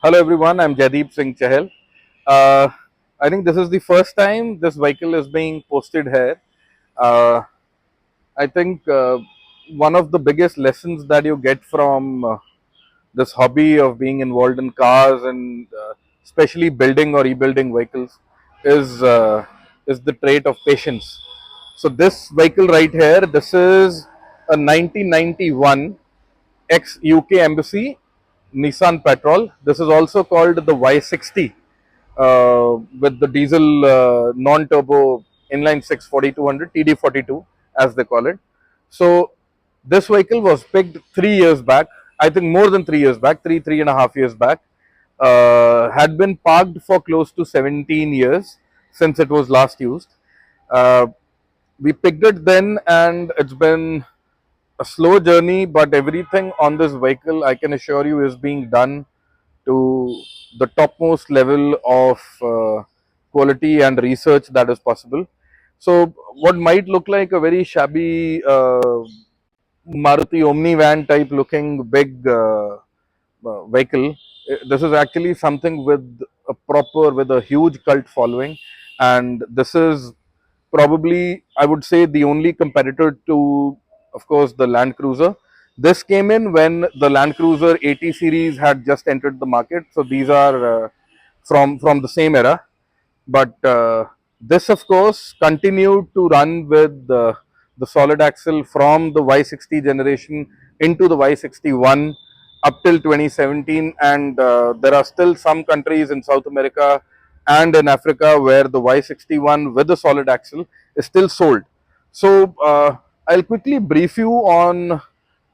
Hello everyone, I'm Jaideep Singh Chahal. Uh, I think this is the first time this vehicle is being posted here. Uh, I think one of the biggest lessons that you get from this hobby of being involved in cars and especially building or rebuilding vehicles is is the trait of patience. So this vehicle right here, this is a 1991 ex UK Embassy Nissan Patrol. This is also called the Y60 with the diesel non-turbo inline 6 4200 TD42 as they call it. So this vehicle was picked 3 years back. I think more than 3 years back, three and a half years back. Had been parked for close to 17 years since it was last used. Uh, we picked it then, and it's been a slow journey, but everything on this vehicle, I can assure you, is being done to the topmost level of quality and research that is possible. So, what might look like a very shabby Maruti Omni van type looking big vehicle, this is actually something with a huge cult following, and this is probably, I would say, the only competitor to, of course, the Land Cruiser. This came in when the Land Cruiser 80 series had just entered the market, so these are from the same era. But this, of course, continued to run with the solid axle from the Y60 generation into the Y61 up till 2017. And there are still some countries in South America and in Africa where the Y61 with the solid axle is still sold. So I'll quickly brief you on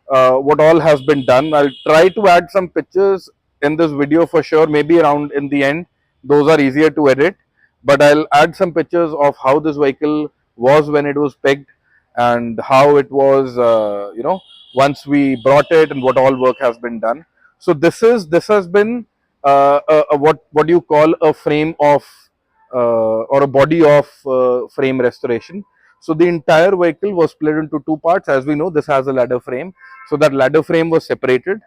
what all has been done. I'll try to add some pictures in this video for sure, maybe around in the end. Those are easier to edit, but I'll add some pictures of how this vehicle was when it was pegged and how it was, once we brought it and what all work has been done. So this has been what you call a frame of or a body of frame restoration. So the entire vehicle was split into two parts. As we know, this has a ladder frame. So that ladder frame was separated.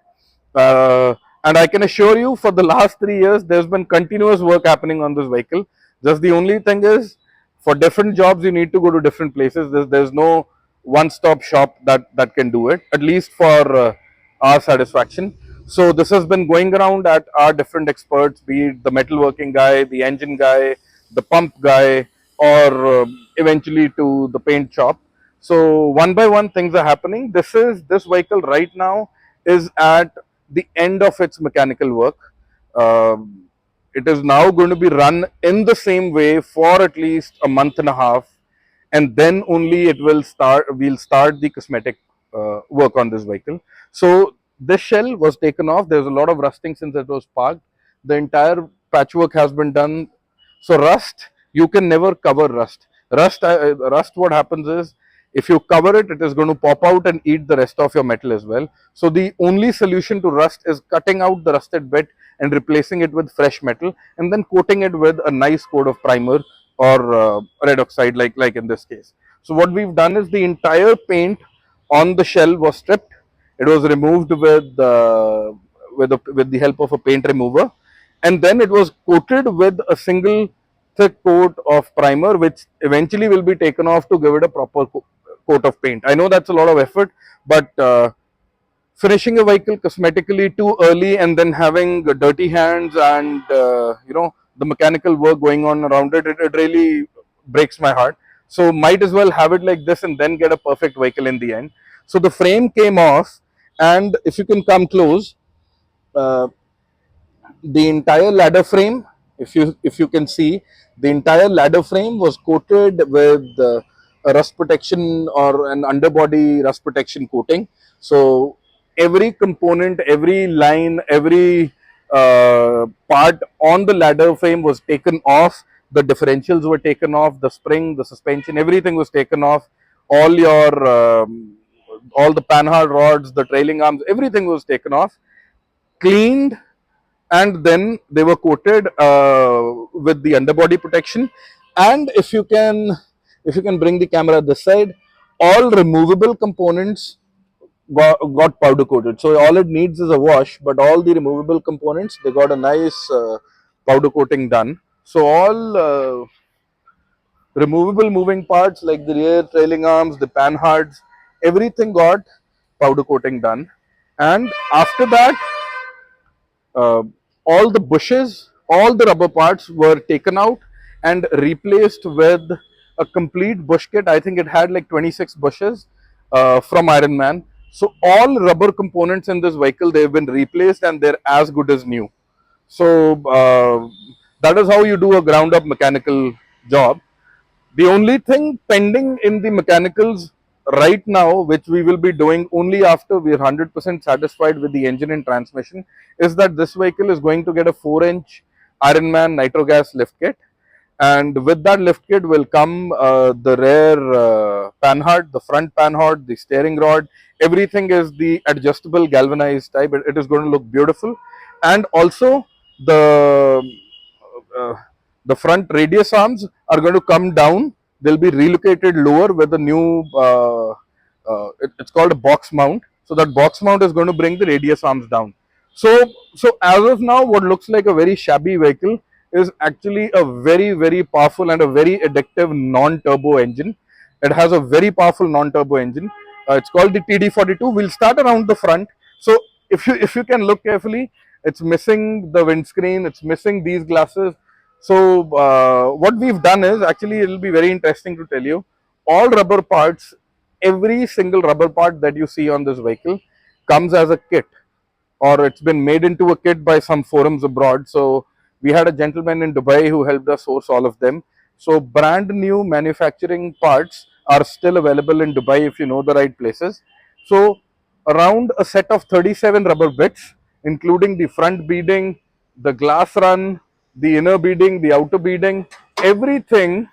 Uh, and I can assure you for the last 3 years, there's been continuous work happening on this vehicle. Just the only thing is, for different jobs, you need to go to different places. There's no one-stop shop that can do it, at least for our satisfaction. So this has been going around at our different experts, be it the metalworking guy, the engine guy, the pump guy, or eventually to the paint shop. So one by one things are happening. This vehicle right now is at the end of its mechanical work. It is now going to be run in the same way for at least a month and a half, and then only it will start. We'll start the cosmetic work on this vehicle. So this shell was taken off. There's a lot of rusting since it was parked. The entire patchwork has been done. So rust, you can never cover rust. Rust. What happens is, if you cover it, it is going to pop out and eat the rest of your metal as well. So the only solution to rust is cutting out the rusted bit and replacing it with fresh metal, and then coating it with a nice coat of primer or red oxide, like in this case. So what we've done is the entire paint on the shell was stripped. It was removed with the help of a paint remover, and then it was coated with a single thick coat of primer, which eventually will be taken off to give it a proper coat of paint. I know that's a lot of effort, but finishing a vehicle cosmetically too early and then having dirty hands and the mechanical work going on around it really breaks my heart. So might as well have it like this and then get a perfect vehicle in the end. So the frame came off, and if you can come close, uh, the entire ladder frame, if you can see, the entire ladder frame was coated with a rust protection or an underbody rust protection coating. So every component, every line, every part on the ladder frame was taken off. The differentials were taken off, the spring, the suspension, everything was taken off. All your all the panhard rods, the trailing arms, everything was taken off, cleaned, and then they were coated with the underbody protection. And if you can bring the camera this side, all removable components got powder coated. So all it needs is a wash, but all the removable components, they got a nice powder coating done. So all removable moving parts like the rear trailing arms, the panhards, everything got powder coating done. And after that, uh, all the bushes, all the rubber parts were taken out and replaced with a complete bush kit. I think it had like 26 bushes from Iron Man. So all rubber components in this vehicle, they've been replaced and they're as good as new. So that is how you do a ground up mechanical job. The only thing pending in the mechanicals right now, which we will be doing only after we are 100% satisfied with the engine and transmission, is that this vehicle is going to get a 4-inch Ironman nitro gas lift kit. And with that lift kit will come the rear panhard, the front panhard, the steering rod. Everything is the adjustable galvanized type. It is going to look beautiful. And also the uh, the front radius arms are going to come down. They'll be relocated lower with a new, it's called a box mount. So that box mount is going to bring the radius arms down. So as of now, what looks like a very shabby vehicle is actually a very, very powerful and a very addictive non-turbo engine. It has a very powerful non-turbo engine. It's called the TD42. We'll start around the front. So if you can look carefully, it's missing the windscreen. It's missing these glasses. So what we've done is actually it'll be very interesting to tell you. All rubber parts, every single rubber part that you see on this vehicle comes as a kit, or it's been made into a kit by some forums abroad. So we had a gentleman in Dubai who helped us source all of them. So brand new manufacturing parts are still available in Dubai if you know the right places. So around a set of 37 rubber bits, including the front beading, the glass run, the inner beading, the outer beading, everything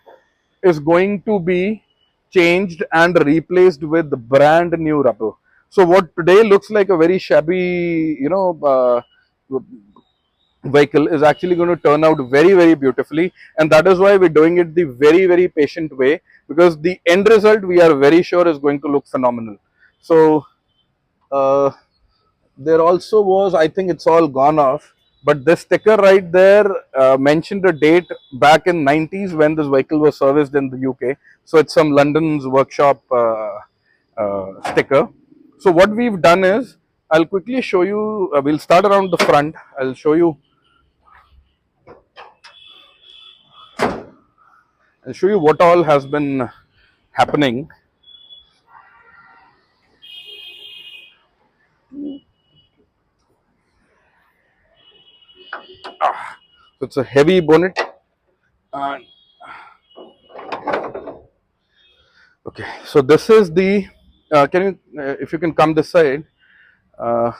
is going to be changed and replaced with brand new rubber. So what today looks like a very shabby, vehicle is actually going to turn out very, very beautifully. And that is why we're doing it the very, very patient way, because the end result we are very sure is going to look phenomenal. So uh, there also was, I think it's all gone off, but this sticker right there mentioned a date back in 90s when this vehicle was serviced in the UK. So it's some London's workshop sticker. So what we've done is, I'll quickly show you, we'll start around the front. I'll show you what all has been happening. So it's a heavy bonnet. And okay, so this is the, can you, if you can come this side, uh,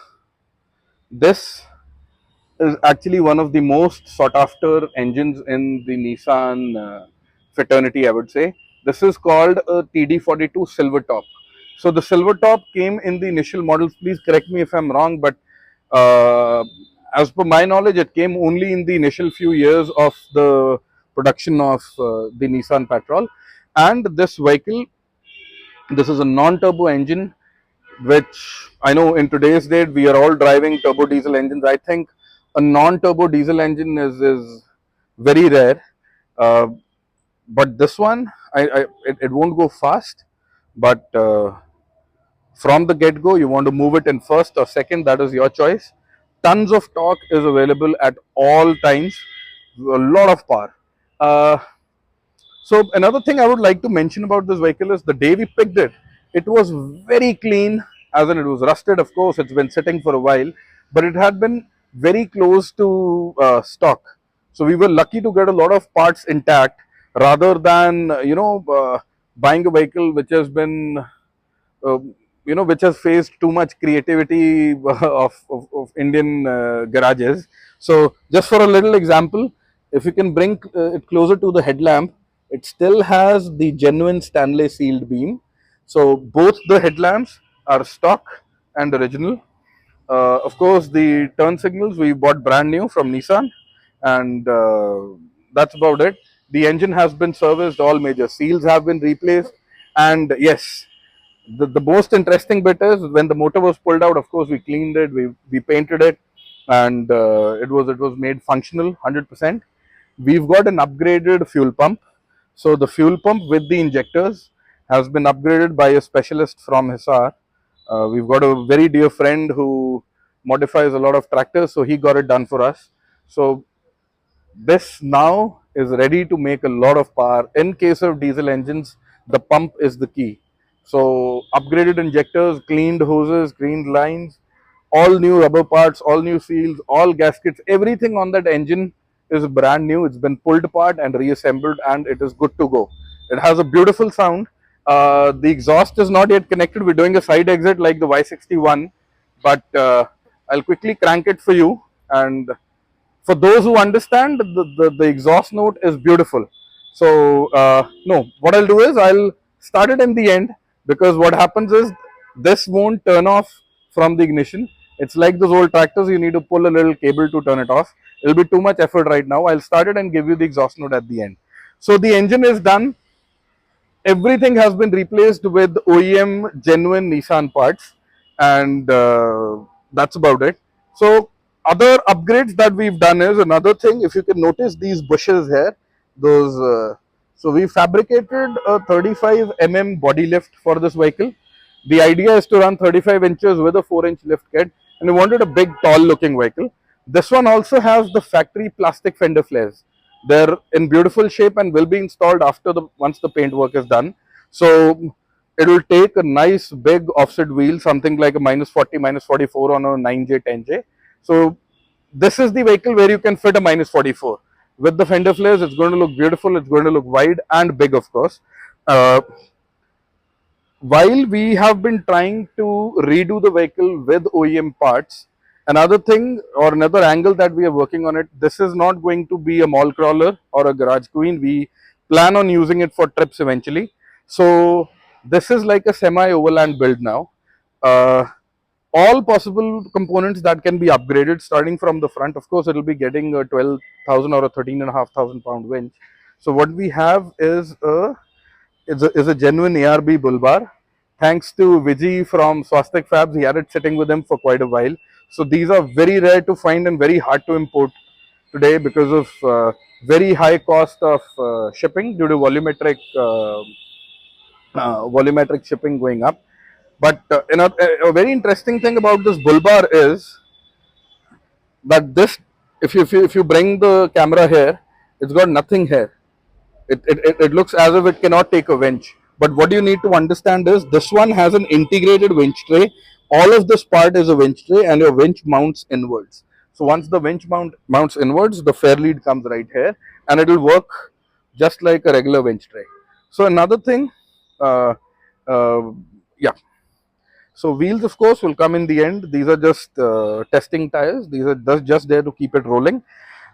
this is actually one of the most sought after engines in the Nissan fraternity, I would say. This is called a TD42 Silver Top. So the Silver Top came in the initial models. Please correct me if I'm wrong, but uh, as per my knowledge, it came only in the initial few years of the production of the Nissan Patrol. And this vehicle, this is a non-turbo engine, which I know in today's date we are all driving turbo diesel engines. I think a non-turbo diesel engine is very rare, uh, but this one it won't go fast, but from the get-go you want to move it in first or second, that is your choice. Tons of torque is available at all times, a lot of power. uh, so another thing I would like to mention about this vehicle is the day we picked it, it was very clean, as in it was rusted, of course, it's been sitting for a while, but it had been very close to stock. So we were lucky to get a lot of parts intact rather than, buying a vehicle which has been, uh, which has faced too much creativity of Indian garages. So just for a little example, if you can bring it closer to the headlamp, it still has the genuine stainless sealed beam. So both the headlamps are stock and original. Of course, the turn signals we bought brand new from Nissan, and that's about it. The engine has been serviced, all major seals have been replaced, and yes, The most interesting bit is when the motor was pulled out. Of course, we cleaned it, we painted it, and it was made functional 100%. We've got an upgraded fuel pump. So the fuel pump with the injectors has been upgraded by a specialist from Hisar. We've got a very dear friend who modifies a lot of tractors, so he got it done for us. So this now is ready to make a lot of power. In case of diesel engines, the pump is the key. So upgraded injectors, cleaned hoses, cleaned lines, all new rubber parts, all new seals, all gaskets, everything on that engine is brand new. It's been pulled apart and reassembled, and it is good to go. It has a beautiful sound. The exhaust is not yet connected. We're doing a side exit like the Y61, but I'll quickly crank it for you. And for those who understand, the exhaust note is beautiful. So no, what I'll do is I'll start it in the end, because what happens is this won't turn off from the ignition. It's like those old tractors, you need to pull a little cable to turn it off. It'll be too much effort right now. I'll start it and give you the exhaust note at the end. So the engine is done. Everything has been replaced with OEM genuine Nissan parts, and that's about it. So other upgrades that we've done is another thing. If you can notice these bushes here, those. So we fabricated a 35 body lift for this vehicle. The idea is to run 35 inches with a 4-inch lift kit, and we wanted a big, tall-looking vehicle. This one also has the factory plastic fender flares. They're in beautiful shape and will be installed after the once the paint work is done. So it will take a nice big offset wheel, something like a -40, -44 on a 9J, 10J. So this is the vehicle where you can fit a -44. With the fender flares, it's going to look beautiful. It's going to look wide and big, of course. Uh, while we have been trying to redo the vehicle with OEM parts, another thing or another angle that we are working on it, this is not going to be a mall crawler or a garage queen. We plan on using it for trips eventually. So this is like a semi-overland build now. All possible components that can be upgraded starting from the front. Of course, it will be getting a 12,000 or a 13.5 thousand pound winch. So what we have is a genuine ARB bull bar. Thanks to Vijay from Swastik Fabs, he had it sitting with him for quite a while. So these are very rare to find and very hard to import today because of very high cost of shipping due to volumetric shipping going up. But a very interesting thing about this bull bar is that this, if you bring the camera here, it's got nothing here. It looks as if it cannot take a winch. But what you need to understand is this one has an integrated winch tray. All of this part is a winch tray, and your winch mounts inwards. So once the winch mounts inwards, the fair lead comes right here, and it will work just like a regular winch tray. So another thing, uh, uh, yeah. So wheels, of course, will come in the end. These are just testing tires. These are just there to keep it rolling.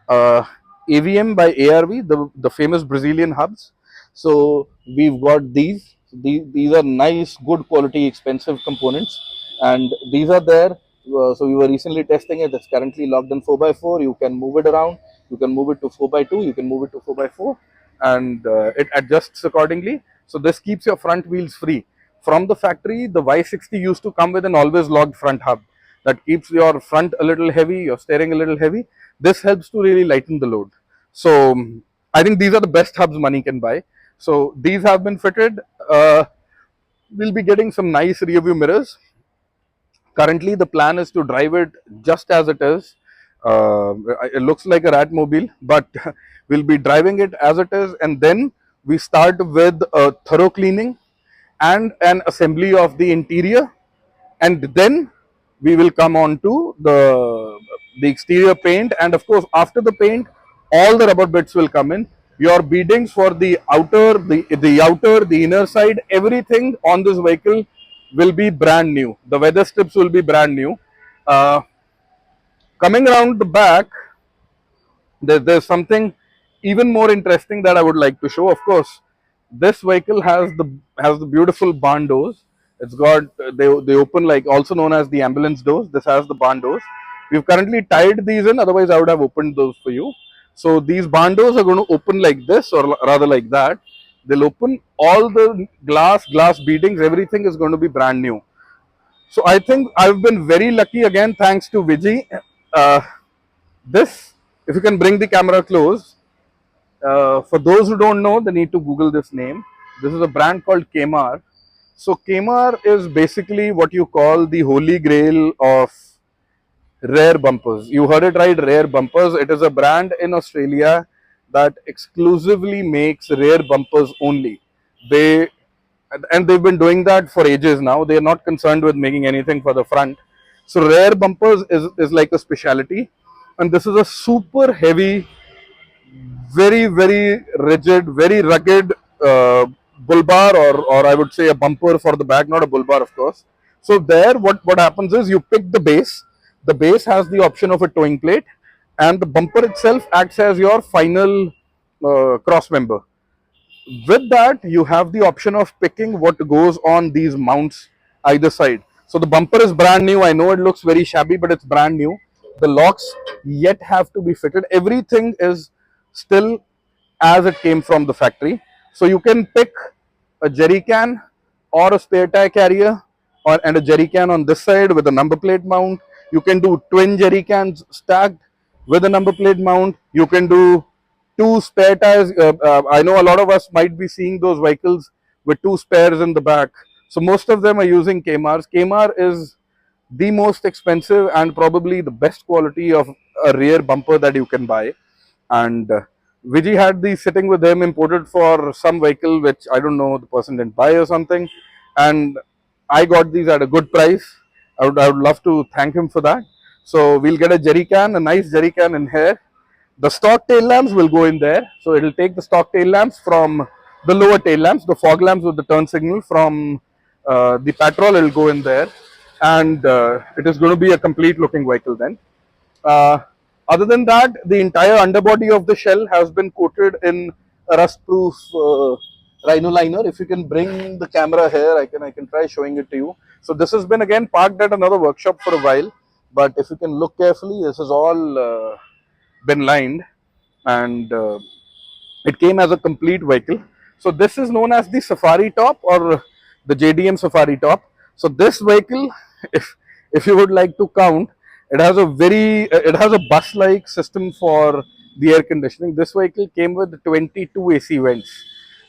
Uh, AVM by ARV, the famous Brazilian hubs. So we've got these. These are nice, good quality, expensive components, and these are there. So we were recently testing it. It's currently locked in 4x4. You can move it around. You can move it to 4x2. You can move it to 4x4, and it adjusts accordingly. So this keeps your front wheels free. From the factory, the Y60 used to come with an always locked front hub that keeps your front a little heavy, your steering a little heavy. This helps to really lighten the load. So I think these are the best hubs money can buy. So these have been fitted. We'll be getting some nice rear view mirrors. Currently, the plan is to drive it just as it is. It looks like a Ratmobile, but we'll be driving it as it is, and then we start with a thorough cleaning and an assembly of the interior, and then we will come on to the exterior paint, and of course after the paint all the rubber bits will come in. Your beadings for the outer, the inner side, everything on this vehicle will be brand new. The weather strips will be brand new. uh, Coming around the back, there's something even more interesting that I would like to show. Of course, this vehicle has the beautiful barn doors. It's got they open like also known as the ambulance doors. This has the barn doors. We've currently tied these in. Otherwise, I would have opened those for you. So these barn doors are going to open like this, or rather like that. They'll open all the glass beadings, everything is going to be brand new. So I think I've been very lucky again, thanks to Vijay. This, if you can bring the camera close, for those who don't know, they need to Google this name. This is a brand called Kmar. So Kmar is basically what you call the holy grail of rare bumpers. You heard it right, rare bumpers. It is a brand in Australia that exclusively makes rare bumpers only. They and they've been doing that for ages now. They are not concerned with making anything for the front. So rare bumpers is like a specialty, and this is a super heavy, very rigid, very rugged bull bar, or I would say a bumper for the back, not a bull bar, of course. So there, what happens is you pick the base. The base has the option of a towing plate, and the bumper itself acts as your final cross member. With that, you have the option of picking what goes on these mounts either side. So the bumper is brand new. I know it looks very shabby, but it's brand new. The locks yet have to be fitted. Everything is still as it came from the factory. So you can pick a jerry can or a spare tire carrier, and a jerry can on this side with a number plate mount. You can do twin jerry cans stacked with a number plate mount. You can do two spare tires. I know a lot of us might be seeing those vehicles with two spares in the back. So most of them are using Kmars. Kmar is the most expensive and probably the best quality of a rear bumper that you can buy. And Vijay had these sitting with him, imported for some vehicle which I don't know, the person didn't buy or something, and I got these at a good price. I would love to thank him for that. So we'll get a jerry can, a nice jerry can in here. The stock tail lamps will go in there. So it will take the stock tail lamps from the lower tail lamps, the fog lamps with the turn signal from the Patrol. It will go in there, and it is going to be a complete looking vehicle then. Uh, Other than that, the entire underbody of the shell has been coated in a rust-proof rhino liner. If you can bring the camera here, I can try showing it to you. So this has been again parked at another workshop for a while, but if you can look carefully, this is all been lined, and it came as a complete vehicle. So this is known as the Safari Top, or the JDM Safari Top. So this vehicle, if you would like to count, it has a bus-like system for the air conditioning. This vehicle came with 22 AC vents.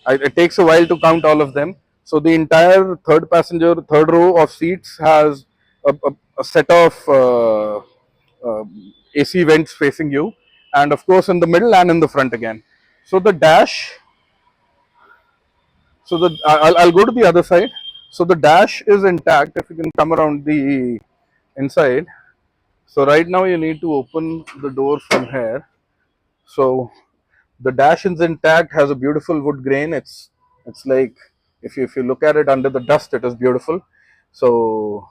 It takes a while to count all of them. So the entire third row of seats has a set of AC vents facing you, and of course in the middle and in the front again. So the dash, I'll go to the other side. So the dash is intact. If you can come around the inside. So right now you need to open the door from here. So the dash is intact, has a beautiful wood grain. It's like, if you look at it under the dust, it is beautiful. So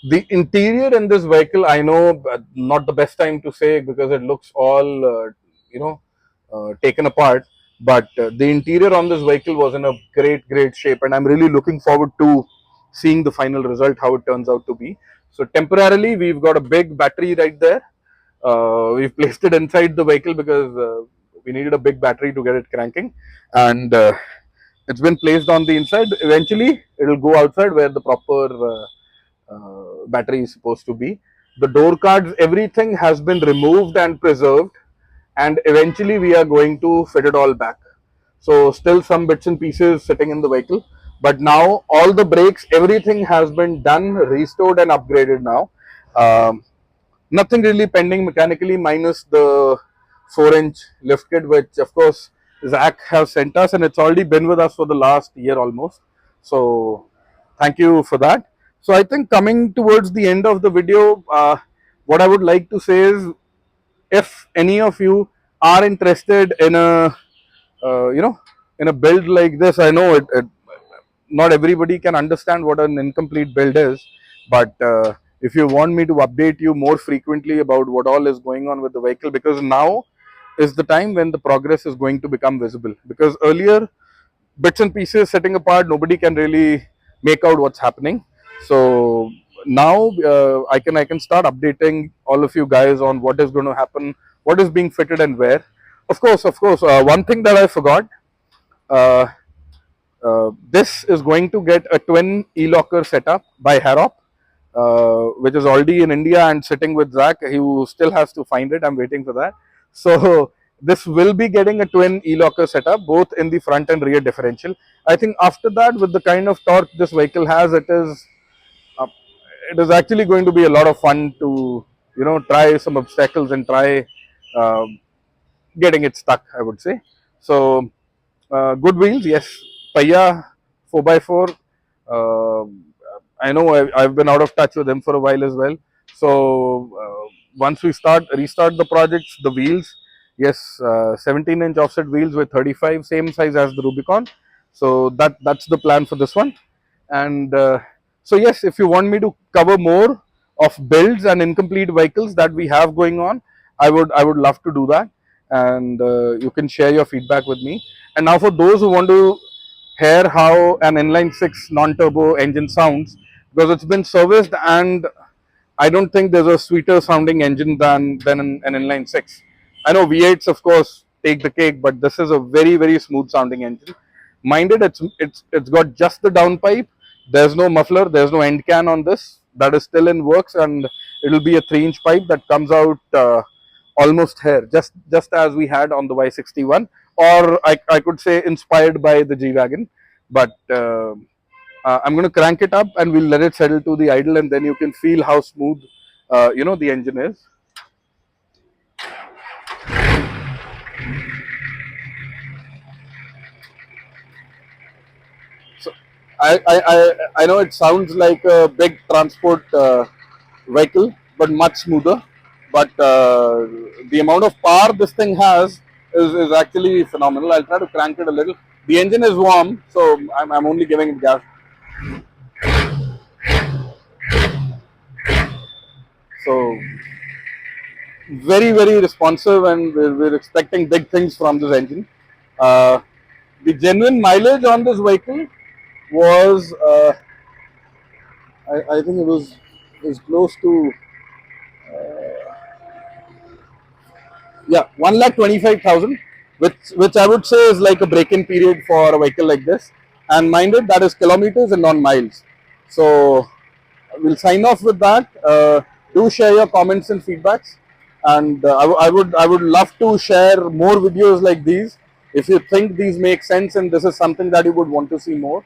the interior in this vehicle, I know, not the best time to say because it looks all taken apart. But the interior on this vehicle was in a great shape, and I'm really looking forward to seeing the final result, how it turns out to be. So temporarily, we've got a big battery right there. We've placed it inside the vehicle because we needed a big battery to get it cranking, and it's been placed on the inside. Eventually, it will go outside where the proper battery is supposed to be. The door cards, everything has been removed and preserved, and eventually we are going to fit it all back. So still some bits and pieces sitting in the vehicle, but now all the brakes, everything has been done, restored and upgraded now. Nothing really pending mechanically minus the 4-inch lift kit, which of course Zach has sent us, and it's already been with us for the last year almost. So thank you for that. So I think coming towards the end of the video, what I would like to say is, if any of you are interested in a in a build like this, I know not everybody can understand what an incomplete build is, but if you want me to update you more frequently about what all is going on with the vehicle, because now is the time when the progress is going to become visible, because earlier bits and pieces setting apart, nobody can really make out what's happening. So now I can start updating all of you guys on what is going to happen, what is being fitted and where. Of course, one thing that I forgot, Uh, this is going to get a twin e-locker setup by Harrop, which is already in India and sitting with Zach. He still has to find it. I'm waiting for that. So this will be getting a twin e-locker setup, both in the front and rear differential. I think after that, with the kind of torque this vehicle has, uh, it is actually going to be a lot of fun to try some obstacles and try uh, getting it stuck, I would say. So good wheels, yes. Paya 4x4. Uh, I know I've been out of touch with him for a while as well. So once we restart the projects, the wheels, yes, 17-inch offset wheels with 35, same size as the Rubicon. So that's the plan for this one. And so yes, if you want me to cover more of builds and incomplete vehicles that we have going on, I would love to do that, and you can share your feedback with me. And now for those who want to hear how an inline 6 non-turbo engine sounds, because it's been serviced, and I don't think there's a sweeter sounding engine than an inline 6. I know V8s of course take the cake, but this is a very smooth sounding engine. Minded, it's got just the downpipe. There's no muffler, there's no end can on this. That is still in works, and it'll be a 3-inch pipe that comes out almost here, just as we had on the Y61, or I could say inspired by the G wagon. But I'm going to crank it up and we'll let it settle to the idle, and then you can feel how smooth the engine is. So I know it sounds like a big transport vehicle, but much smoother. But the amount of power this thing has is actually phenomenal. I'll try to crank it a little. The engine is warm, so I'm only giving it gas. So very responsive, and we're expecting big things from this engine. Uh, the genuine mileage on this vehicle was I think it was close to yeah 1,25,000, which I would say is like a break-in period for a vehicle like this. And minded, that is kilometers and not miles. So we'll sign off with that. Do share your comments and feedbacks, and I would love to share more videos like these. If you think these make sense and this is something that you would want to see more,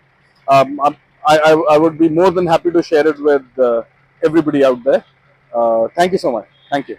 I would be more than happy to share it with everybody out there. Thank you so much. Thank you.